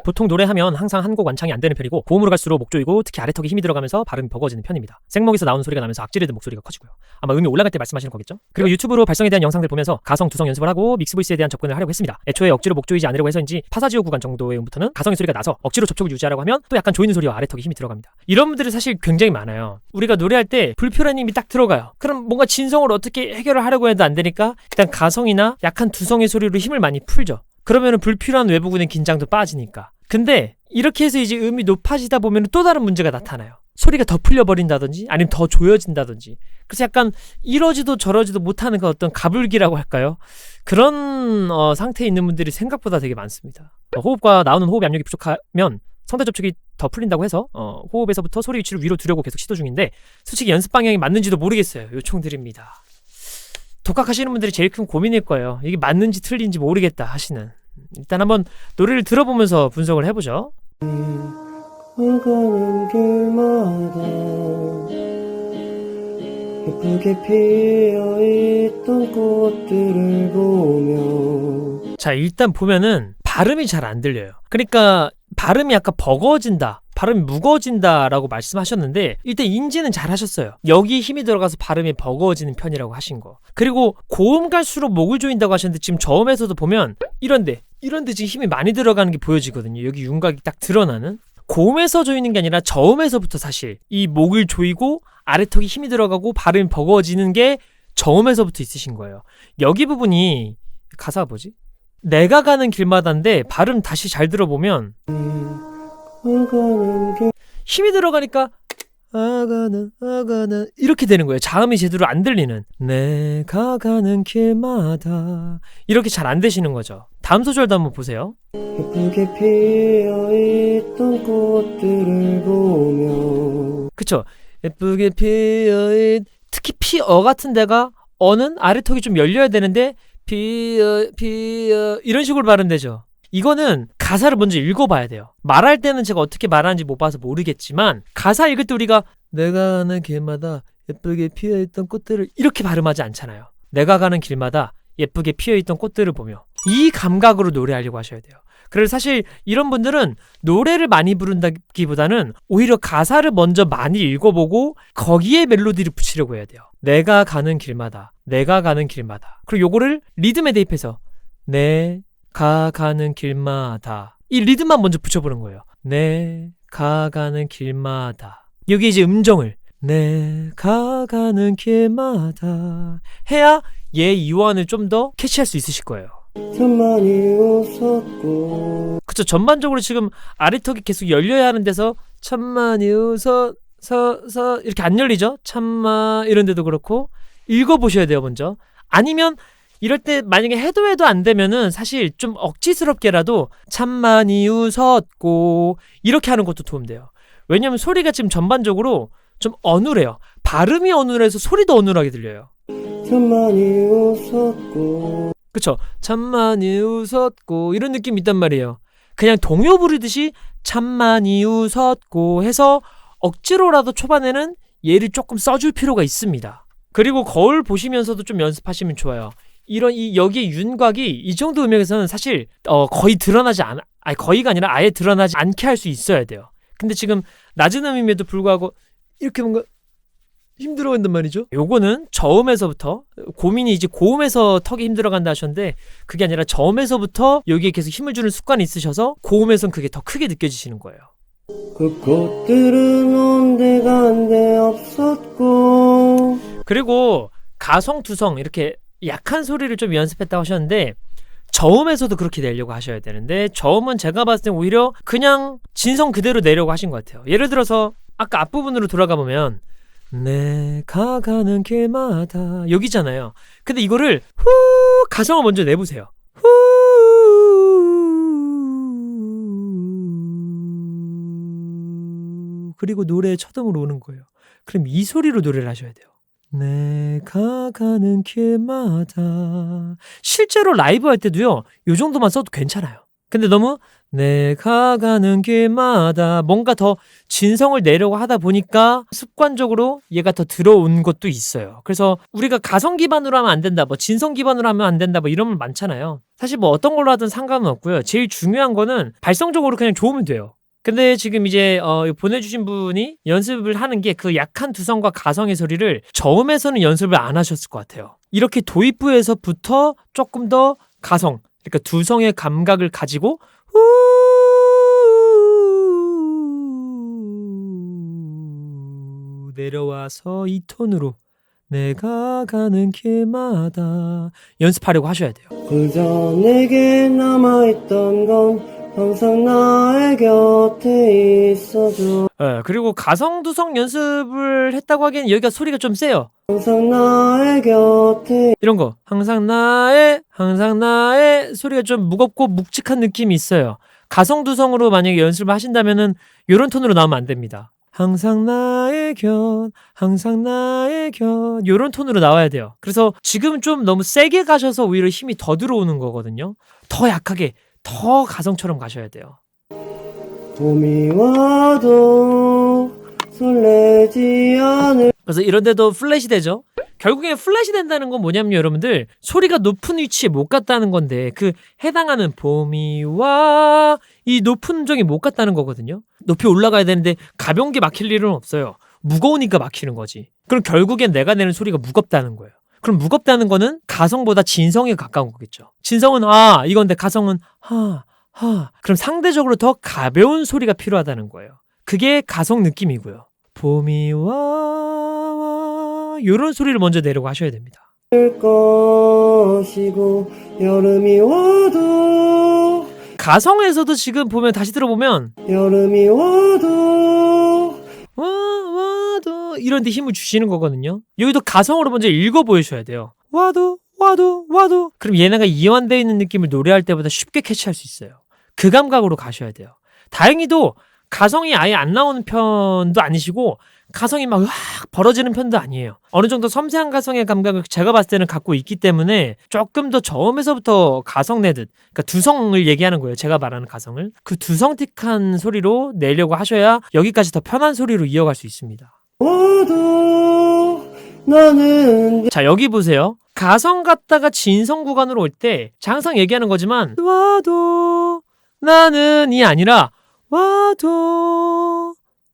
보통 노래하면 항상 한 곡 완창이 안 되는 편이고 고음으로 갈수록 목 조이고 특히 아래턱에 힘이 들어가면서 발음이 버거워지는 편입니다. 생목에서 나오는 소리가 나면서 악질의 목소리가 커지고요. 아마 음이 올라갈 때 말씀하시는 거겠죠? 그리고 유튜브로 발성에 대한 영상들 보면서 가성, 두성 연습을 하고 믹스보이스에 대한 접근을 하려고 했습니다. 애초에 억지로 목 조이지 않으려고 해서인지 파사지오 구간 정도의 음부터는 가성의 소리가 나서 억지로 접촉을 유지하려고 하면 또 약간 조이는 소리와 아래턱에 힘이 들어갑니다. 이런 분들이 사실 굉장히 많아요. 우리가 노래할 때 불필요한 힘이 딱 들어가요. 그럼 뭔가 진성을 어떻게 해결을 하려고 해도 안 되니까 일단 가성이나 약한 두성의 소리로 힘을 많이 풀죠. 그러면은 불필요한 외부근의 긴장도 빠지니까. 근데 이렇게 해서 이제 음이 높아지다 보면 또 다른 문제가 나타나요. 소리가 더 풀려버린다든지 아니면 더 조여진다든지. 그래서 약간 이러지도 저러지도 못하는 그 어떤 가불기라고 할까요? 그런 상태에 있는 분들이 생각보다 되게 많습니다. 호흡과 나오는 호흡 압력이 부족하면 성대 접촉이 더 풀린다고 해서 호흡에서부터 소리 위치를 위로 두려고 계속 시도 중인데 솔직히 연습 방향이 맞는지도 모르겠어요. 요청드립니다. 독학하시는 분들이 제일 큰 고민일 거예요. 이게 맞는지 틀린지 모르겠다 하시는. 일단 한번 노래를 들어보면서 분석을 해보죠. 가는 길마다 예쁘게 피어있던 꽃들을 보며. 자, 일단 보면은 발음이 잘 안 들려요. 그러니까 발음이 약간 버거워진다, 발음이 무거워진다 라고 말씀하셨는데 일단 인지는 잘 하셨어요. 여기 힘이 들어가서 발음이 버거워지는 편이라고 하신 거. 그리고 고음 갈수록 목을 조인다고 하셨는데 지금 저음에서도 보면 이런데 지금 힘이 많이 들어가는 게 보여지거든요. 여기 윤곽이 딱 드러나는. 고음에서 조이는 게 아니라 저음에서부터 사실 이 목을 조이고 아래턱이 힘이 들어가고 발음이 버거워지는 게 저음에서부터 있으신 거예요. 여기 부분이 가사가 뭐지? 내가 가는 길마다인데 발음 다시 잘 들어보면 힘이 들어가니까 아가는 이렇게 되는 거예요. 자음이 제대로 안 들리는. 내가 가는 길마다 이렇게 잘 안 되시는 거죠. 다음 소절도 한번 보세요. 예쁘게 피어있던 꽃들을 보며. 그쵸? 예쁘게 피어있 특히 피어 같은 데가 어는 아래턱이 좀 열려야 되는데 피어 이런 식으로 발음되죠. 이거는 가사를 먼저 읽어봐야 돼요. 말할 때는 제가 어떻게 말하는지 못 봐서 모르겠지만 가사 읽을 때 우리가 내가 가는 길마다 예쁘게 피어있던 꽃들을 이렇게 발음하지 않잖아요. 내가 가는 길마다 예쁘게 피어있던 꽃들을 보며 이 감각으로 노래하려고 하셔야 돼요. 그래서 사실 이런 분들은 노래를 많이 부른다기보다는 오히려 가사를 먼저 많이 읽어보고 거기에 멜로디를 붙이려고 해야 돼요. 내가 가는 길마다 그리고 요거를 리듬에 대입해서 내가 가는 길마다 이 리듬만 먼저 붙여보는 거예요. 내가 가는 길마다 여기 이제 음정을 내가 가는 길마다 해야 얘 이완을 좀 더 캐치할 수 있으실 거예요. 참 많이 웃었고. 그쵸. 전반적으로 지금 아래턱이 계속 열려야 하는 데서 참 많이 웃어 서 이렇게 안 열리죠. 참마 이런 데도 그렇고 읽어보셔야 돼요. 먼저. 아니면 이럴 때 만약에 해도 안 되면은 사실 좀 억지스럽게라도 참 많이 웃었고 이렇게 하는 것도 도움돼요. 왜냐면 소리가 지금 전반적으로 좀 어눌해요. 발음이 어눌해서 소리도 어눌하게 들려요. 참 많이 웃었고. 그쵸? 참 많이 웃었고 이런 느낌이 있단 말이에요. 그냥 동요 부르듯이 참 많이 웃었고 해서 억지로라도 초반에는 얘를 조금 써줄 필요가 있습니다. 그리고 거울 보시면서도 좀 연습하시면 좋아요. 여기에 윤곽이 이 정도 음역에서는 사실 거의 드러나지 거의가 아니라 아예 드러나지 않게 할 수 있어야 돼요. 근데 지금 낮은 음임에도 불구하고 이렇게 뭔가 힘들어간단 말이죠. 요거는 저음에서부터 고민이 이제 고음에서 턱이 힘들어간다 하셨는데 그게 아니라 저음에서부터 여기에 계속 힘을 주는 습관이 있으셔서 고음에선 그게 더 크게 느껴지시는 거예요. 그 꽃들은 온데간데 없었고. 그리고 가성, 두성 이렇게 약한 소리를 좀 연습했다고 하셨는데 저음에서도 그렇게 내려고 하셔야 되는데 저음은 제가 봤을 때 오히려 그냥 진성 그대로 내려고 하신 것 같아요. 예를 들어서 아까 앞부분으로 돌아가 보면 내가 가는 길마다 여기잖아요. 근데 이거를 후 가성을 먼저 내보세요. 후 그리고 노래의 첫음으로 오는 거예요. 그럼 이 소리로 노래를 하셔야 돼요. 내가 가는 길마다 실제로 라이브 할 때도요 요 정도만 써도 괜찮아요. 근데 너무 내가 가는 길마다 뭔가 더 진성을 내려고 하다 보니까 습관적으로 얘가 더 들어온 것도 있어요. 그래서 우리가 가성 기반으로 하면 안 된다, 뭐 진성 기반으로 하면 안 된다, 뭐 이런 말 많잖아요. 사실 뭐 어떤 걸로 하든 상관은 없고요. 제일 중요한 거는 발성적으로 그냥 좋으면 돼요. 근데 지금 이제 보내주신 분이 연습을 하는 게 그 약한 두성과 가성의 소리를 저음에서는 연습을 안 하셨을 것 같아요. 이렇게 도입부에서부터 조금 더 가성, 그러니까 두성의 감각을 가지고 내려와서 이 톤으로 내가 가는 길마다 연습하려고 하셔야 돼요. 그저 내게 남아있던 건 항상 나의 곁에 있어줘. 그리고 가성 두성 연습을 했다고 하기엔 여기가 소리가 좀 세요. 항상 나의 곁에. 이런 거 항상 나의 소리가 좀 무겁고 묵직한 느낌이 있어요. 가성 두성으로 만약에 연습을 하신다면은 이런 톤으로 나오면 안 됩니다. 항상 나의 곁 이런 톤으로 나와야 돼요. 그래서 지금 좀 너무 세게 가셔서 오히려 힘이 더 들어오는 거거든요. 더 약하게, 더 가성처럼 가셔야 돼요. 봄이 와도 설레지 않을. 그래서 이런 데도 플랫이 되죠. 결국에 플랫이 된다는 건 뭐냐면 여러분들, 소리가 높은 위치에 못 갔다는 건데 그 해당하는 봄이 와 이 높은 음정이 못 갔다는 거거든요. 높이 올라가야 되는데 가벼운 게 막힐 일은 없어요. 무거우니까 막히는 거지. 그럼 결국엔 내가 내는 소리가 무겁다는 거예요. 그럼 무겁다는 거는 가성보다 진성에 가까운 거겠죠. 진성은 이건데 가성은 그럼 상대적으로 더 가벼운 소리가 필요하다는 거예요. 그게 가성 느낌이고요. 봄이 와 이런 소리를 먼저 내려고 하셔야 됩니다. 것이고 여름이 와도 가성에서도 지금 보면 다시 들어보면 여름이 와도 와도 이런 데 힘을 주시는 거거든요. 여기도 가성으로 먼저 읽어 보여줘야 돼요. 와도 그럼 얘네가 이완되어 있는 느낌을 노래할 때보다 쉽게 캐치할 수 있어요. 그 감각으로 가셔야 돼요. 다행히도 가성이 아예 안 나오는 편도 아니시고 가성이 막 벌어지는 편도 아니에요. 어느 정도 섬세한 가성의 감각을 제가 봤을 때는 갖고 있기 때문에 조금 더 저음에서부터 가성 내듯, 그러니까 두성을 얘기하는 거예요. 제가 말하는 가성을. 그 두성틱한 소리로 내려고 하셔야 여기까지 더 편한 소리로 이어갈 수 있습니다. 와도 나는. 자, 여기 보세요. 가성 갔다가 진성 구간으로 올 때 항상 얘기하는 거지만 와도 나는이 아니라 와도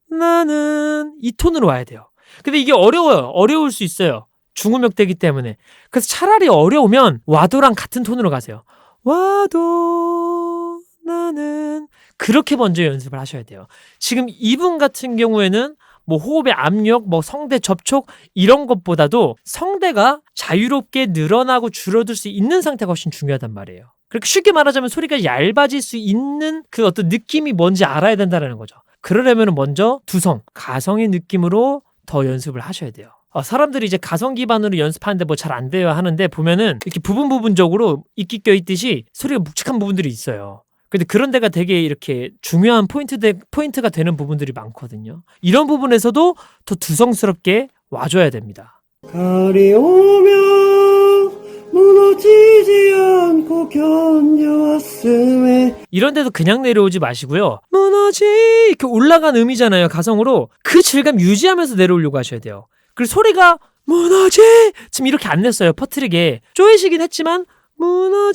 나는 이 톤으로 와야 돼요. 근데 이게 어려워요. 어려울 수 있어요. 중음역대기 때문에. 그래서 차라리 어려우면 와도랑 같은 톤으로 가세요. 와도 나는 그렇게 먼저 연습을 하셔야 돼요. 지금 이분 같은 경우에는 뭐 호흡의 압력, 뭐 성대 접촉 이런 것보다도 성대가 자유롭게 늘어나고 줄어들 수 있는 상태가 훨씬 중요하단 말이에요. 그렇게 쉽게 말하자면 소리가 얇아질 수 있는 그 어떤 느낌이 뭔지 알아야 된다는 거죠. 그러려면 먼저 두성, 가성의 느낌으로 더 연습을 하셔야 돼요. 사람들이 이제 가성 기반으로 연습하는데 뭐 잘 안 돼요 하는데 보면은 이렇게 부분적으로 이끼 껴있듯이 소리가 묵직한 부분들이 있어요. 근데 그런 데가 되게 이렇게 중요한 포인트가 되는 부분들이 많거든요. 이런 부분에서도 더 두성스럽게 와줘야 됩니다. 가을이 오면 무너지지 않고 견뎌왔음에. 이런 데도 그냥 내려오지 마시고요. 이렇게 올라간 음이잖아요. 가성으로. 그 질감 유지하면서 내려오려고 하셔야 돼요. 그리고 소리가 지금 이렇게 안 냈어요. 퍼트리게. 쪼이시긴 했지만 어느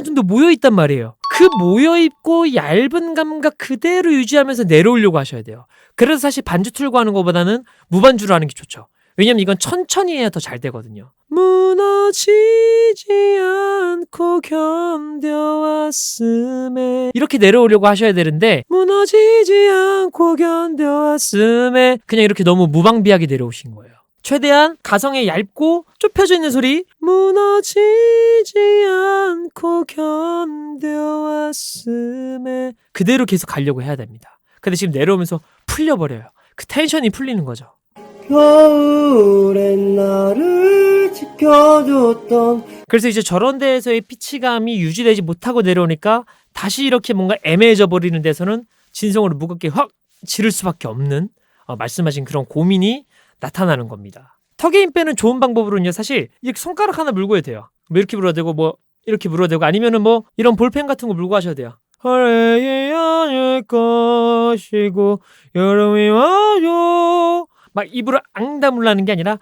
정도 모여있단 말이에요. 그 모여있고 얇은 감각 그대로 유지하면서 내려오려고 하셔야 돼요. 그래서 사실 반주 틀고 하는 것보다는 무반주로 하는 게 좋죠. 왜냐면 이건 천천히 해야 더 잘 되거든요. 무너지지 않고 견뎌왔음에 이렇게 내려오려고 하셔야 되는데 무너지지 않고 견뎌왔음에 그냥 이렇게 너무 무방비하게 내려오신 거예요. 최대한 가성에 얇고 좁혀져 있는 소리 무너지지 않고 견뎌왔음에 그대로 계속 가려고 해야 됩니다. 근데 지금 내려오면서 풀려버려요. 그 텐션이 풀리는 거죠. 겨울엔 나를 지켜줬던. 그래서 이제 저런 데에서의 피치감이 유지되지 못하고 내려오니까 다시 이렇게 뭔가 애매해져 버리는 데서는 진성으로 무겁게 확 지를 수밖에 없는 말씀하신 그런 고민이 나타나는 겁니다. 턱에 힘 빼는 좋은 방법으로는요, 사실 이렇게 손가락 하나 물고 해야 돼요. 뭐 이렇게 물어도 되고 뭐 이렇게 물어도 되고 아니면은 뭐 이런 볼펜 같은 거 물고 하셔야 돼요. 아래에 않을 것이고 여름이 와요. 막 입으로 앙다물라는 게 아니라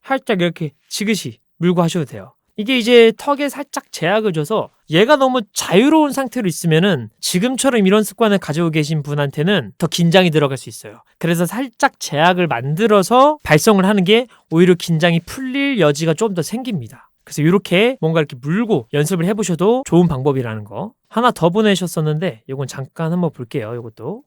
살짝 이렇게 지그시 물고 하셔도 돼요. 이게 이제 턱에 살짝 제약을 줘서 얘가 너무 자유로운 상태로 있으면은 지금처럼 이런 습관을 가지고 계신 분한테는 더 긴장이 들어갈 수 있어요. 그래서 살짝 제약을 만들어서 발성을 하는 게 오히려 긴장이 풀릴 여지가 좀 더 생깁니다. 그래서 이렇게 뭔가 이렇게 물고 연습을 해보셔도 좋은 방법이라는 거. 하나 더 보내셨었는데 이건 잠깐 한번 볼게요. 이것도.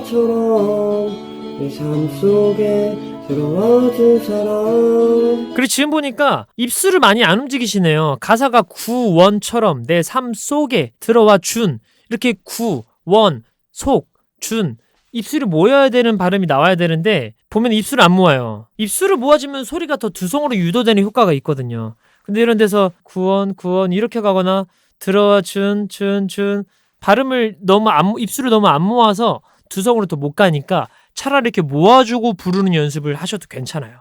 지구원처럼 내 삶 속에 들어와준 사람. 그리고 지금 보니까 입술을 많이 안 움직이시네요. 가사가 구원처럼 내 삶 속에 들어와 준, 이렇게 구, 원, 속, 준, 입술이 모여야 되는 발음이 나와야 되는데 보면 입술을 안 모아요. 입술을 모아주면 소리가 더 두성으로 유도되는 효과가 있거든요. 근데 이런 데서 구원, 구원 이렇게 가거나 들어와 준, 발음을 입술을 너무 안 모아서 두성으로 더 못 가니까 차라리 이렇게 모아주고 부르는 연습을 하셔도 괜찮아요.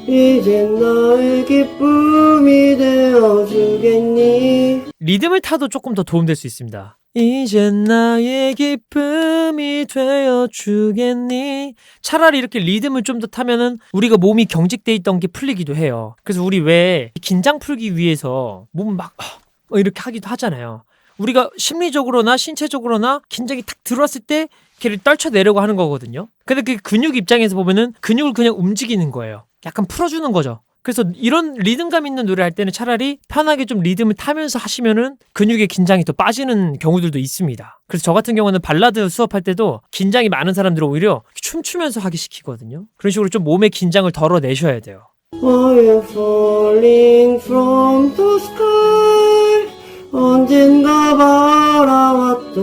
이젠 나의 기쁨이 되어주겠니. 리듬을 타도 조금 더 도움될 수 있습니다. 이젠 나의 기쁨이 되어주겠니. 차라리 이렇게 리듬을 좀 더 타면은 우리가 몸이 경직돼 있던 게 풀리기도 해요. 그래서 우리 왜 긴장 풀기 위해서 몸을 막 이렇게 하기도 하잖아요. 우리가 심리적으로나 신체적으로나 긴장이 탁 들어왔을 때 걔를 떨쳐내려고 하는 거거든요. 근데 그 근육 입장에서 보면은 근육을 그냥 움직이는 거예요. 약간 풀어주는 거죠. 그래서 이런 리듬감 있는 노래 할 때는 차라리 편하게 좀 리듬을 타면서 하시면은 근육의 긴장이 더 빠지는 경우들도 있습니다. 그래서 저 같은 경우는 발라드 수업할 때도 긴장이 많은 사람들을 오히려 춤추면서 하기 시키거든요. 그런 식으로 좀 몸의 긴장을 덜어내셔야 돼요. I am falling from the sky. 언젠가 바라왔던.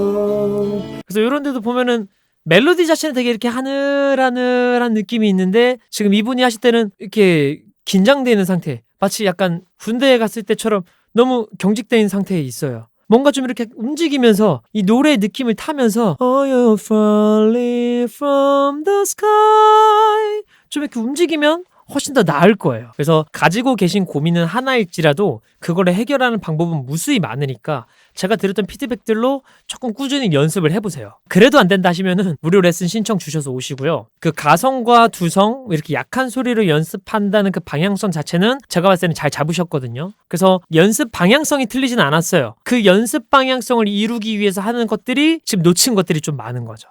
그래서 이런 데도 보면은 멜로디 자체는 되게 이렇게 하늘하늘한 느낌이 있는데 지금 이분이 하실 때는 이렇게 긴장되어 있는 상태, 마치 약간 군대에 갔을 때처럼 너무 경직되어 있는 상태에 있어요. 뭔가 좀 이렇게 움직이면서 이 노래의 느낌을 타면서 Oh, you're falling from the sky 좀 이렇게 움직이면 훨씬 더 나을 거예요. 그래서 가지고 계신 고민은 하나일지라도 그거를 해결하는 방법은 무수히 많으니까 제가 드렸던 피드백들로 조금 꾸준히 연습을 해보세요. 그래도 안 된다 하시면은 무료 레슨 신청 주셔서 오시고요. 그 가성과 두성 이렇게 약한 소리로 연습한다는 그 방향성 자체는 제가 봤을 때는 잘 잡으셨거든요. 그래서 연습 방향성이 틀리진 않았어요. 그 연습 방향성을 이루기 위해서 하는 것들이 지금 놓친 것들이 좀 많은 거죠.